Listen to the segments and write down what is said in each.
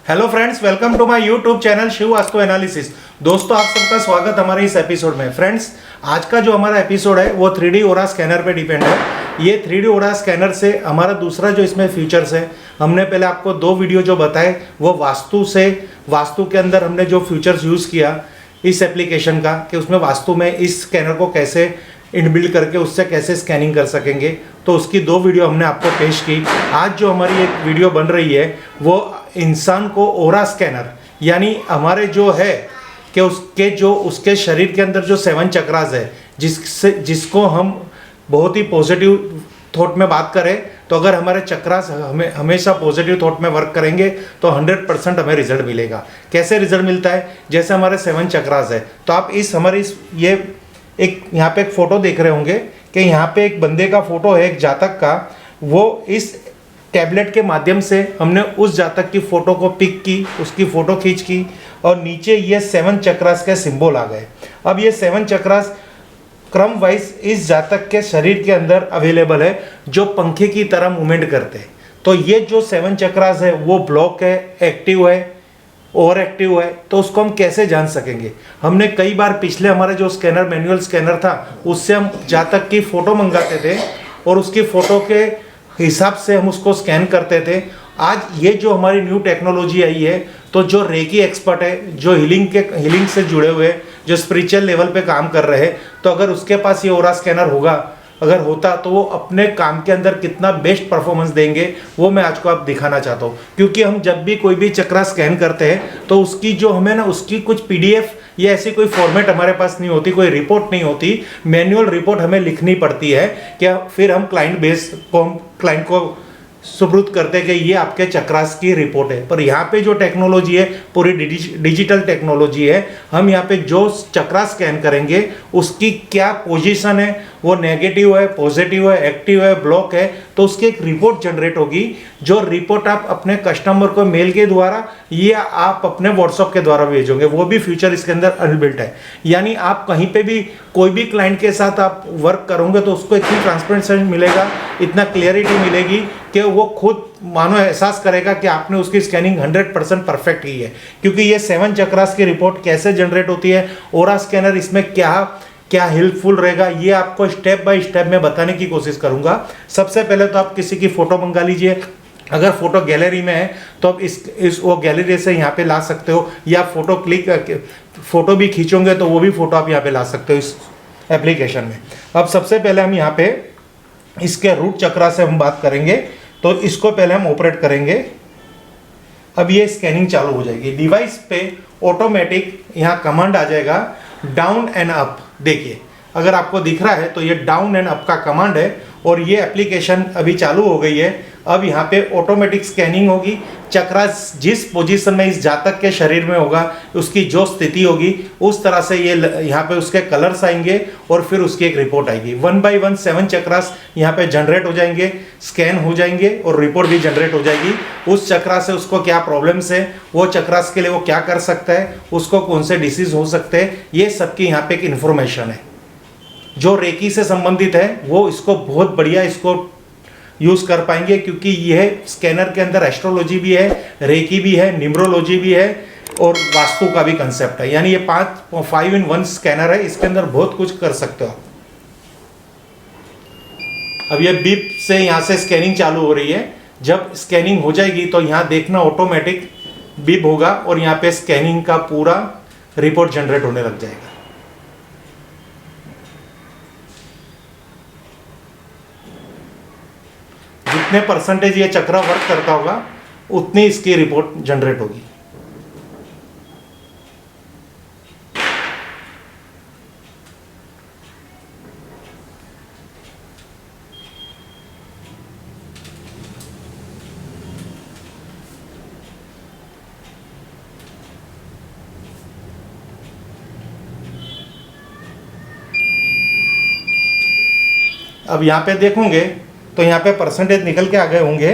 Hello friends, welcome to my YouTube channel Shiv Vastu analysis. दोस्तों, आप सबका स्वागत हमारे इस एपिसोड में। फ्रेंड्स, आज का जो हमारा एपिसोड है वो 3D ओरा स्कैनर पे डिपेंड है। ये 3D ओरा स्कैनर से हमारा दूसरा जो इसमें फीचर्स है, हमने पहले आपको 2 वीडियो जो बताए वो वास्तु के अंदर हमने जो फीचर्स यूज़ किया इस एप्लीकेशन का, कि उसमें वास्तु में इस स्कैनर को कैसे इनबिल्ड करके उससे कैसे स्कैनिंग कर सकेंगे, तो उसकी 2 वीडियो हमने आपको पेश की। आज जो हमारी एक वीडियो बन रही है वो इंसान को ओरा स्कैनर, यानी हमारे जो है कि उसके शरीर के अंदर जो 7 चक्रास है, जिसको हम बहुत ही पॉजिटिव थॉट में बात करें तो अगर हमारे चक्रास हमेशा पॉजिटिव थॉट में वर्क करेंगे तो 100% हमें रिजल्ट मिलेगा। कैसे रिजल्ट मिलता है? जैसे हमारे 7 चक्रास है, तो आप ये एक यहाँ पे एक फ़ोटो देख रहे होंगे कि यहाँ पे एक बंदे का फ़ोटो है, एक जातक का। वो इस टैबलेट के माध्यम से हमने उस जातक की फ़ोटो को पिक की, उसकी फ़ोटो खींच की, और नीचे ये 7 चक्रास के सिंबल आ गए। अब ये 7 चक्रास क्रम वाइज इस जातक के शरीर के अंदर अवेलेबल है, जो पंखे की तरह मूवमेंट करते हैं। तो ये जो 7 चक्रास है वो ब्लॉक है, एक्टिव है, ओवर एक्टिव है, तो उसको हम कैसे जान सकेंगे? हमने कई बार पिछले हमारा जो स्कैनर मैनुअल स्कैनर था उससे हम जातक की फ़ोटो मंगाते थे और उसकी फ़ोटो के हिसाब से हम उसको स्कैन करते थे। आज ये जो हमारी न्यू टेक्नोलॉजी आई है, तो जो रेकी एक्सपर्ट है, जो हीलिंग से जुड़े हुए, जो स्पिरिचुअल लेवल पे काम कर रहे हैं, तो अगर उसके पास ये ओरा स्कैनर होता तो वो अपने काम के अंदर कितना बेस्ट परफॉर्मेंस देंगे, वो मैं आज को आप दिखाना चाहता हूँ। क्योंकि हम जब भी कोई भी चक्रा स्कैन करते हैं तो उसकी जो हमें ना उसकी कुछ PDF या ऐसी कोई फॉर्मेट हमारे पास नहीं होती, कोई रिपोर्ट नहीं होती, मैनुअल रिपोर्ट हमें लिखनी पड़ती है। क्या फिर हम क्लाइंट को सुपुर्द करते हैं कि ये आपके चक्रास की रिपोर्ट है। पर यहाँ पे जो टेक्नोलॉजी है पूरी डिजिटल टेक्नोलॉजी है। हम यहाँ पे जो चक्रा स्कैन करेंगे उसकी क्या पोजीशन है, वो नेगेटिव है, पॉजिटिव है, एक्टिव है, ब्लॉक है, तो उसकी एक रिपोर्ट जनरेट होगी। जो रिपोर्ट आप अपने कस्टमर को मेल के द्वारा या आप अपने व्हाट्सएप के द्वारा भेजोगे, वो भी फीचर इसके अंदर अनबिल्ट है। यानी आप कहीं पे भी कोई भी क्लाइंट के साथ आप वर्क करोगे तो उसको इतनी ट्रांसपेरेंसी मिलेगा, इतना क्लियरिटी मिलेगी कि वो खुद मानो एहसास करेगा कि आपने उसकी स्कैनिंग 100% परफेक्ट की है। क्योंकि ये 7 चक्रास की रिपोर्ट कैसे जनरेट होती है, ओरा स्कैनर इसमें क्या हेल्पफुल रहेगा, ये आपको स्टेप बाय स्टेप मैं बताने की कोशिश करूंगा। सबसे पहले तो आप किसी की फ़ोटो मंगा लीजिए। अगर फोटो गैलरी में है तो आप वो गैलरी से यहाँ पे ला सकते हो, या फोटो भी खींचोगे तो वो भी फोटो आप यहाँ पे ला सकते हो इस एप्लीकेशन में। अब सबसे पहले हम यहाँ पे इसके रूट चक्रा से हम बात करेंगे, तो इसको पहले हम ऑपरेट करेंगे। अब ये स्कैनिंग चालू हो जाएगी। डिवाइस पे ऑटोमेटिक यहाँ कमांड आ जाएगा, डाउन एंड अप। देखिए, अगर आपको दिख रहा है तो ये डाउन एंड अप का कमांड है, और ये एप्लीकेशन अभी चालू हो गई है। अब यहाँ पे ऑटोमेटिक स्कैनिंग होगी। चक्रा जिस पोजीशन में इस जातक के शरीर में होगा, उसकी जो स्थिति होगी उस तरह से ये यहाँ पे उसके कलर्स आएंगे और फिर उसकी एक रिपोर्ट आएगी। 1 by 1 7 चक्रास यहाँ पे जनरेट हो जाएंगे, स्कैन हो जाएंगे, और रिपोर्ट भी जनरेट हो जाएगी। उस चक्रा से उसको क्या प्रॉब्लम्स है, वो चक्रास के लिए वो क्या कर सकता है, उसको कौन से डिसीज हो सकते हैं, ये सबकी यहाँ पे एक इन्फॉर्मेशन है। जो रेकी से संबंधित है वो इसको बहुत बढ़िया इसको यूज़ कर पाएंगे, क्योंकि यह स्कैनर के अंदर एस्ट्रोलॉजी भी है, रेकी भी है, न्यूमरोलॉजी भी है, और वास्तु का भी कंसेप्ट है। यानी ये 5 in 1 स्कैनर है। इसके अंदर बहुत कुछ कर सकते हो आप। अब ये बीप से यहाँ से स्कैनिंग चालू हो रही है। जब स्कैनिंग हो जाएगी तो यहाँ देखना ऑटोमेटिक बीप होगा और यहाँ पे स्कैनिंग का पूरा रिपोर्ट जनरेट होने लग जाएगा। जितने परसेंटेज ये चक्रा वर्क करता होगा उतनी इसकी रिपोर्ट जनरेट होगी। अब यहाँ पे देखोगे तो यहाँ पे परसेंटेज निकल के आ गए होंगे।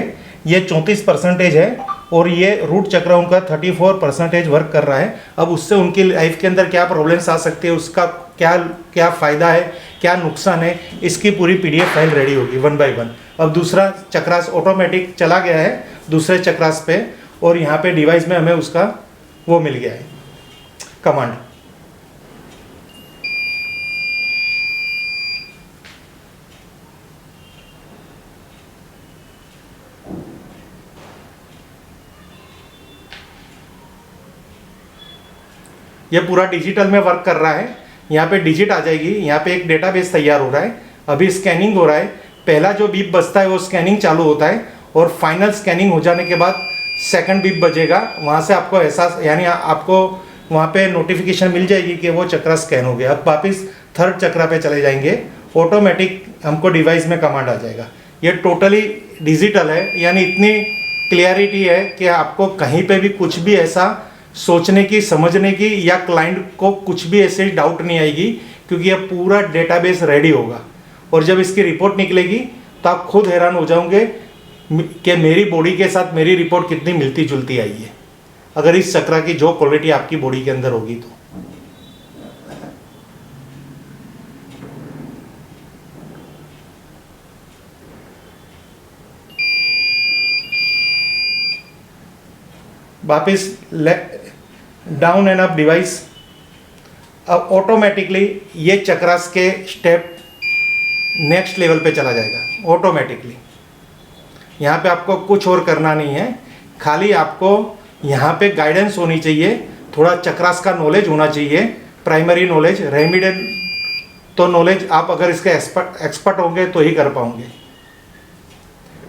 ये 34% है, और ये रूट चक्र उनका 34% वर्क कर रहा है। अब उससे उनकी लाइफ के अंदर क्या प्रॉब्लम्स आ सकती है, उसका क्या फ़ायदा है, क्या नुकसान है, इसकी पूरी PDF फाइल रेडी होगी 1 by 1। अब दूसरा चक्रास ऑटोमेटिक चला गया है दूसरे चक्रास पे, और यहाँ पे डिवाइस में हमें उसका वो मिल गया है कमांड। ये पूरा डिजिटल में वर्क कर रहा है। यहाँ पे डिजिट आ जाएगी, यहाँ पे एक डेटाबेस तैयार हो रहा है, अभी स्कैनिंग हो रहा है। पहला जो बीप बजता है वो स्कैनिंग चालू होता है और फाइनल स्कैनिंग हो जाने के बाद सेकंड बीप बजेगा। वहाँ से आपको एहसास यानी आपको वहाँ पे नोटिफिकेशन मिल जाएगी कि वो चक्रा स्कैन हो गया। अब वापस थर्ड चक्रा पे चले जाएंगे, ऑटोमेटिक हमको डिवाइस में कमांड आ जाएगा। ये टोटली डिजिटल है, यानी इतनी क्लियरिटी है कि आपको कहीं पे भी कुछ भी ऐसा सोचने की, समझने की या क्लाइंट को कुछ भी ऐसे डाउट नहीं आएगी, क्योंकि यह पूरा डेटाबेस रेडी होगा। और जब इसकी रिपोर्ट निकलेगी तो आप खुद हैरान हो जाओगे कि मेरी बॉडी के साथ मेरी रिपोर्ट कितनी मिलती जुलती आई है, अगर इस चक्रा की जो क्वालिटी आपकी बॉडी के अंदर होगी तो। वापिस डाउन एंड अप डिवाइस। अब ऑटोमेटिकली ये चक्रास के स्टेप नेक्स्ट लेवल पे चला जाएगा ऑटोमेटिकली। यहाँ पे आपको कुछ और करना नहीं है, खाली आपको यहाँ पे गाइडेंस होनी चाहिए, थोड़ा चक्रास का नॉलेज होना चाहिए, प्राइमरी नॉलेज। रेमिडियल तो नॉलेज आप अगर इसके एक्सपर्ट होंगे तो ही कर पाओगे।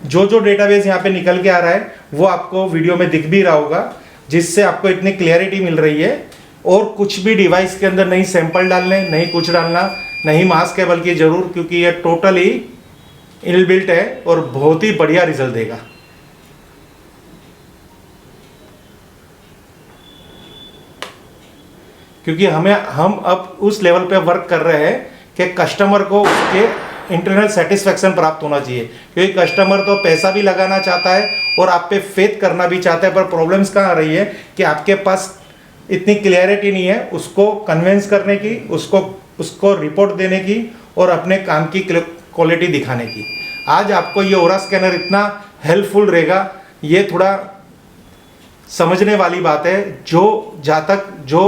जो जो डेटाबेस यहाँ पे निकल के आ रहा है वो आपको वीडियो में दिख भी रहा होगा, जिससे आपको इतनी क्लियरिटी मिल रही है। और कुछ भी डिवाइस के अंदर नहीं सैंपल डालने, नहीं कुछ डालना, नहीं मास केबल की जरूर, क्योंकि ये टोटली इनबिल्ट है और बहुत ही बढ़िया रिजल्ट देगा। क्योंकि हम अब उस लेवल पे वर्क कर रहे हैं कि कस्टमर को उसके इंटरनल सेटिस्फेक्शन प्राप्त होना चाहिए, क्योंकि कस्टमर तो पैसा भी लगाना चाहता है और आप पे फेथ करना भी चाहता है। पर प्रॉब्लम्स कहाँ आ रही है कि आपके पास इतनी क्लियरिटी नहीं है उसको कन्विंस करने की, उसको रिपोर्ट देने की और अपने काम की क्वालिटी दिखाने की। आज आपको ये ओरा स्कैनर इतना हेल्पफुल रहेगा, ये थोड़ा समझने वाली बात है। जहाँ तक जो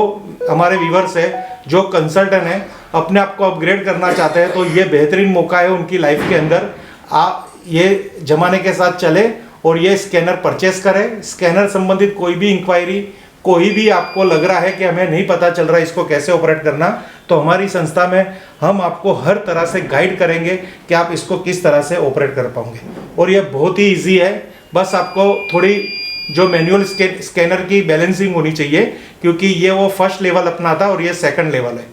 हमारे व्यूवर्स है, जो कंसल्टेंट है, अपने आप को अपग्रेड करना चाहते हैं, तो ये बेहतरीन मौका है उनकी लाइफ के अंदर। आप ये ज़माने के साथ चले और ये स्कैनर परचेस करें। स्कैनर संबंधित कोई भी इंक्वायरी, कोई भी आपको लग रहा है कि हमें नहीं पता चल रहा है इसको कैसे ऑपरेट करना, तो हमारी संस्था में हम आपको हर तरह से गाइड करेंगे कि आप इसको किस तरह से ऑपरेट कर पाओगे। और ये बहुत ही ईजी है, बस आपको थोड़ी जो मैनुअल स्कैनर की बैलेंसिंग होनी चाहिए, क्योंकि ये वो फर्स्ट लेवल अपना था और ये सेकंड लेवल है।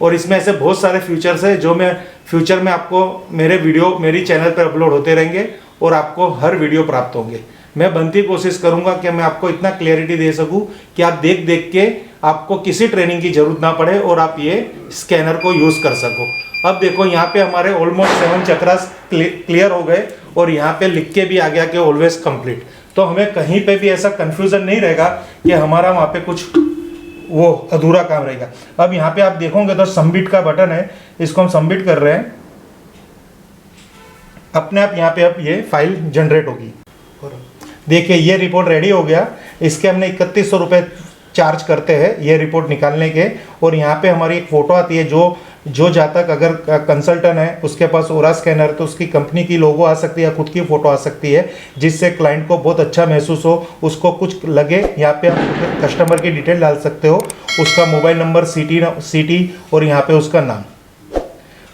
और इसमें ऐसे बहुत सारे फीचर्स है जो मैं फ्यूचर में आपको मेरी चैनल पर अपलोड होते रहेंगे और आपको हर वीडियो प्राप्त होंगे। मैं बनती कोशिश करूंगा कि मैं आपको इतना क्लैरिटी दे सकूं कि आप देख देख के आपको किसी ट्रेनिंग की जरूरत ना पड़े और आप ये स्कैनर को यूज़ कर सको। अब देखो यहाँ पे हमारे ऑलमोस्ट 7 चक्रास क्लियर हो गए और यहाँ पे लिख के भी आ गया कि ऑलवेज कंप्लीट। तो हमें कहीं पे भी ऐसा कंफ्यूजन नहीं रहेगा कि हमारा वहाँ पे कुछ वो अधूरा काम रहेगा। अब यहाँ पे आप देखोगे तो सबमिट का बटन है, इसको हम सबमिट कर रहे हैं, अपने आप यहाँ पे अब ये फाइल जनरेट होगी। देखिए ये रिपोर्ट रेडी हो गया। इसके हमने 3100 रुपये चार्ज करते हैं ये रिपोर्ट निकालने के। और यहाँ पे हमारी एक फ़ोटो आती है, जो जहाँ तक अगर कंसल्टेंट है उसके पास ओरा स्कैनर, तो उसकी कंपनी की लोगो आ सकती है या खुद की फ़ोटो आ सकती है, जिससे क्लाइंट को बहुत अच्छा महसूस हो, उसको कुछ लगे। यहाँ पे आप कस्टमर की डिटेल डाल सकते हो, उसका मोबाइल नंबर, सिटी और यहाँ पे उसका नाम।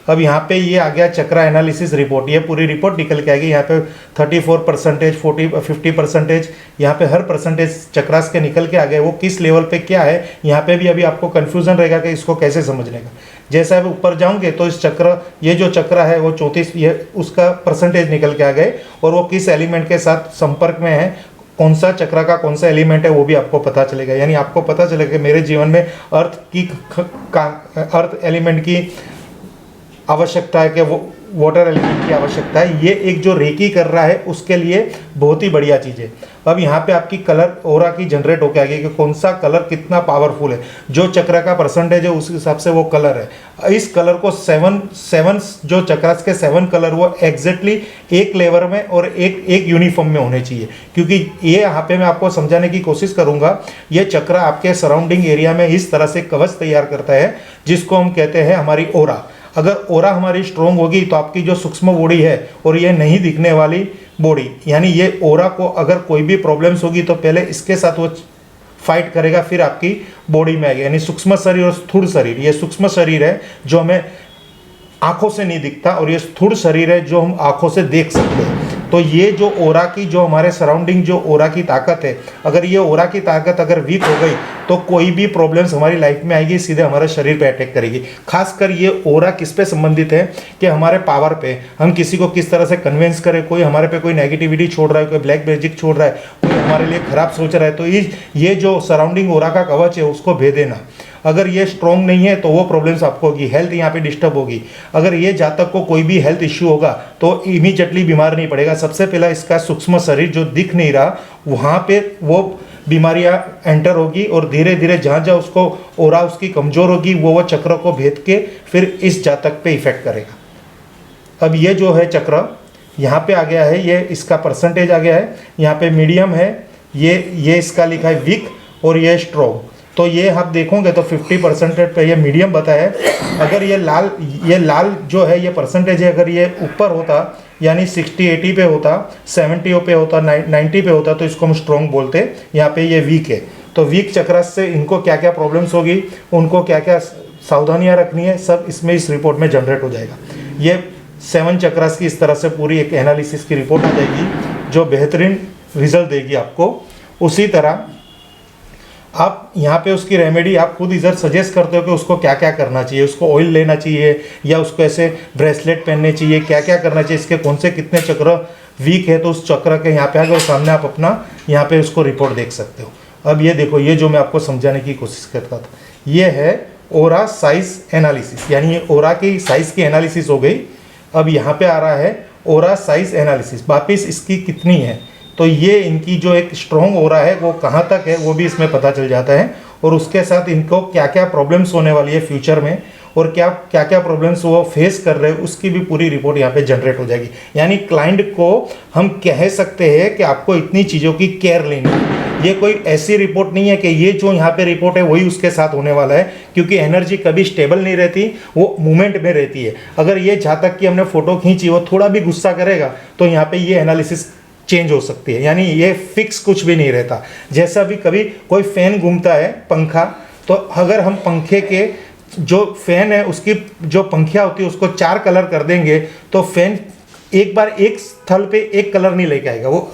अब यहाँ पे ये आ गया चक्रा एनालिसिस रिपोर्ट। ये पूरी रिपोर्ट निकल के आएगी। यहाँ पे 34%, 50%, यहाँ पे हर परसेंटेज चक्रास के निकल के आ गए। वो किस लेवल पे क्या है, यहाँ पे भी अभी आपको कंफ्यूजन रहेगा कि इसको कैसे समझने का। जैसे अब ऊपर जाऊंगे तो इस चक्र, ये जो चक्र है वो 34, ये उसका परसेंटेज निकल के आ गए और वो किस एलिमेंट के साथ संपर्क में है, कौन सा चक्र का कौन सा एलिमेंट है वो भी आपको पता चलेगा। यानी आपको पता चलेगा कि मेरे जीवन में अर्थ एलिमेंट की आवश्यकता है कि वाटर एलिमेंट की आवश्यकता है। ये एक जो रेकी कर रहा है उसके लिए बहुत ही बढ़िया चीज़ है। अब यहाँ पे आपकी कलर ओरा की जनरेट होकर आ गई कि कौन सा कलर कितना पावरफुल है, जो चक्र का परसेंटेज है उस हिसाब से वो कलर है। इस कलर को सेवन जो चक्रास के 7 कलर वो एग्जैक्टली एक लेवल में और एक यूनिफॉर्म में होने चाहिए, क्योंकि ये यहाँ पे मैं आपको समझाने की कोशिश करूँगा। ये चक्र आपके सराउंडिंग एरिया में इस तरह से कवच तैयार करता है जिसको हम कहते हैं हमारी ओरा। अगर ओरा हमारी स्ट्रोंग होगी तो आपकी जो सूक्ष्म बॉडी है और ये नहीं दिखने वाली बॉडी, यानी ये ओरा को अगर कोई भी प्रॉब्लम्स होगी तो पहले इसके साथ वो फाइट करेगा, फिर आपकी बॉडी में आएगा। यानी सूक्ष्म शरीर और स्थूल शरीर, ये सूक्ष्म शरीर है जो हमें आंखों से नहीं दिखता और ये स्थूल शरीर है जो हम आंखों से देख सकते हैं। तो ये जो ओरा की, जो हमारे सराउंडिंग जो ओरा की ताकत है, अगर ये ओरा की ताकत अगर वीक हो गई तो कोई भी प्रॉब्लम्स हमारी लाइफ में आएगी, सीधे हमारे शरीर पे अटैक करेगी। खासकर ये ओरा किस पे संबंधित है कि हमारे पावर पे, हम किसी को किस तरह से कन्विंस करें, कोई हमारे पे कोई नेगेटिविटी छोड़ रहा है, कोई ब्लैक मैजिक छोड़ रहा है, कोई हमारे लिए खराब सोच रहा है, तो ये जो सराउंडिंग ओरा का कवच है उसको भेदेना। अगर ये स्ट्रॉन्ग नहीं है तो वो प्रॉब्लम्स आपको होगी, हेल्थ यहाँ पे डिस्टर्ब होगी। अगर ये जातक को कोई भी हेल्थ इश्यू होगा तो इमीडिएटली बीमार नहीं पड़ेगा। सबसे पहला इसका सूक्ष्म शरीर जो दिख नहीं रहा वहाँ पे वो बीमारियाँ एंटर होगी और धीरे धीरे जहाँ जहाँ उसको ओरा उसकी कमज़ोर होगी वो चक्र को भेद के फिर इस जातक पे इफेक्ट करेगा। अब ये जो है चक्र यहाँ पे आ गया है, ये इसका परसेंटेज आ गया है, यहाँ पे मीडियम है, ये इसका लिखा है वीक और ये स्ट्रॉन्ग। तो ये आप देखोगे तो 50% पे ये मीडियम बताया है। अगर ये लाल जो है ये परसेंटेज है, अगर ये ऊपर होता यानी 60-80 पे होता, 70 पे होता, 90 पे होता तो इसको हम स्ट्रॉन्ग बोलते। यहाँ पे ये वीक है। तो वीक चक्रस से इनको क्या क्या प्रॉब्लम्स होगी, उनको क्या क्या सावधानियाँ रखनी है, सब इसमें इस रिपोर्ट में जनरेट हो जाएगा। ये 7 चक्रस की इस तरह से पूरी एक एनालिसिस की रिपोर्ट आ जाएगी जो बेहतरीन रिजल्ट देगी आपको। उसी तरह आप यहाँ पे उसकी रेमेडी आप खुद इधर सजेस्ट करते हो कि उसको क्या क्या करना चाहिए, उसको ऑयल लेना चाहिए या उसको ऐसे ब्रेसलेट पहनने चाहिए, क्या क्या करना चाहिए, इसके कौन से कितने चक्र वीक है, तो उस चक्र के यहाँ पे आगे और सामने आप अपना यहाँ पे उसको रिपोर्ट देख सकते हो। अब ये देखो, ये जो मैं आपको समझाने की कोशिश करता था, ये है ओरा साइज एनालिसिस, यानी ये ओरा की साइज की एनालिसिस हो गई। अब यहाँ पे आ रहा है ओरा साइज एनालिसिस, वापिस इसकी कितनी है, तो ये इनकी जो एक स्ट्रॉन्ग ओरा है वो कहाँ तक है वो भी इसमें पता चल जाता है। और उसके साथ इनको क्या क्या प्रॉब्लम्स होने वाली है फ्यूचर में और क्या क्या प्रॉब्लम्स वो फेस कर रहे हैं उसकी भी पूरी रिपोर्ट यहाँ पे जनरेट हो जाएगी। यानी क्लाइंट को हम कह सकते हैं कि आपको इतनी चीज़ों की केयर लेनी है। ये कोई ऐसी रिपोर्ट नहीं है कि ये जो यहाँ पे रिपोर्ट है वही उसके साथ होने वाला है, क्योंकि एनर्जी कभी स्टेबल नहीं रहती, वो मूवमेंट में रहती है। अगर ये जहाँ तक कि हमने फोटो खींची वो थोड़ा भी गुस्सा करेगा तो यहाँ पे ये एनालिसिस चेंज हो सकती है। यानी ये फिक्स कुछ भी नहीं रहता। जैसा भी कभी कोई फैन घूमता है पंखा, तो अगर हम पंखे के जो फैन है उसकी जो पंखिया होती है उसको 4 कलर कर देंगे तो फैन एक बार एक स्थल पे एक कलर नहीं लेके आएगा, वो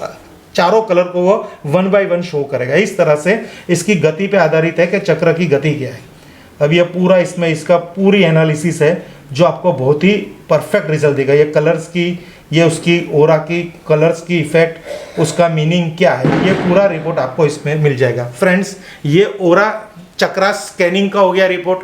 चारों कलर को वो 1 बाय 1 शो करेगा। इस तरह से इसकी गति पे आधारित है कि चक्र की गति क्या है। अब ये पूरा इसमें इसका पूरी एनालिसिस है जो आपको बहुत ही परफेक्ट रिजल्ट देगा। ये कलर्स की, ये उसकी ओरा की कलर्स की इफेक्ट, उसका मीनिंग क्या है, ये पूरा रिपोर्ट आपको इसमें मिल जाएगा। फ्रेंड्स, ये ओरा चक्रा स्कैनिंग का हो गया रिपोर्ट।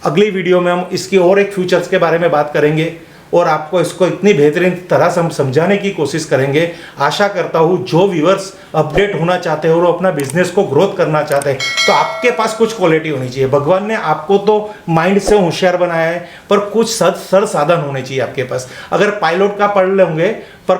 अगली वीडियो में हम इसकी और एक फीचर्स के बारे में बात करेंगे और आपको इसको इतनी बेहतरीन तरह से हम समझाने की कोशिश करेंगे। आशा करता हूँ जो व्यूअर्स अपडेट होना चाहते हैं और अपना बिजनेस को ग्रोथ करना चाहते हैं तो आपके पास कुछ क्वालिटी होनी चाहिए। भगवान ने आपको तो माइंड से होशियार बनाया है, पर कुछ सर साधन होने चाहिए आपके पास। अगर पायलट का पढ़ लेंगे, पर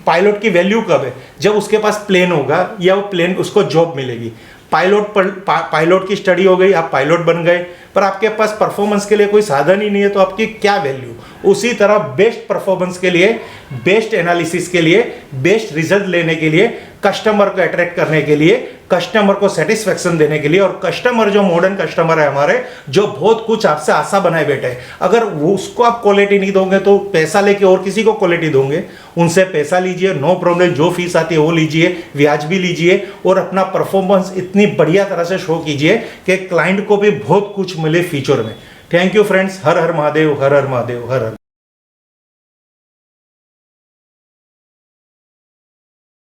पायलट की वैल्यू कब है, जब उसके पास प्लेन होगा या वो प्लेन उसको जॉब मिलेगी। पायलट की स्टडी हो गई, आप पायलट बन गए, पर आपके पास परफॉर्मेंस के लिए कोई साधन ही नहीं है तो आपकी क्या वैल्यू। उसी तरह बेस्ट परफॉर्मेंस के लिए, बेस्ट एनालिसिस के लिए, बेस्ट रिजल्ट लेने के लिए, कस्टमर को अट्रैक्ट करने के लिए, कस्टमर को सेटिस्फेक्शन देने के लिए, और कस्टमर जो मॉडर्न कस्टमर है हमारे, जो बहुत कुछ आपसे आशा बनाए बैठे हैं, अगर वो उसको आप क्वालिटी नहीं दोगे तो पैसा लेके और किसी को क्वालिटी दोगे। उनसे पैसा लीजिए, नो प्रॉब्लम, जो फीस आती है वो लीजिए, ब्याज भी लीजिए, और अपना परफॉर्मेंस इतनी बढ़िया तरह से शो कीजिए कि क्लाइंट को भी बहुत कुछ मिले फ्यूचर में। Thank you friends. Her her Mahadev, her her Mahadev, her her.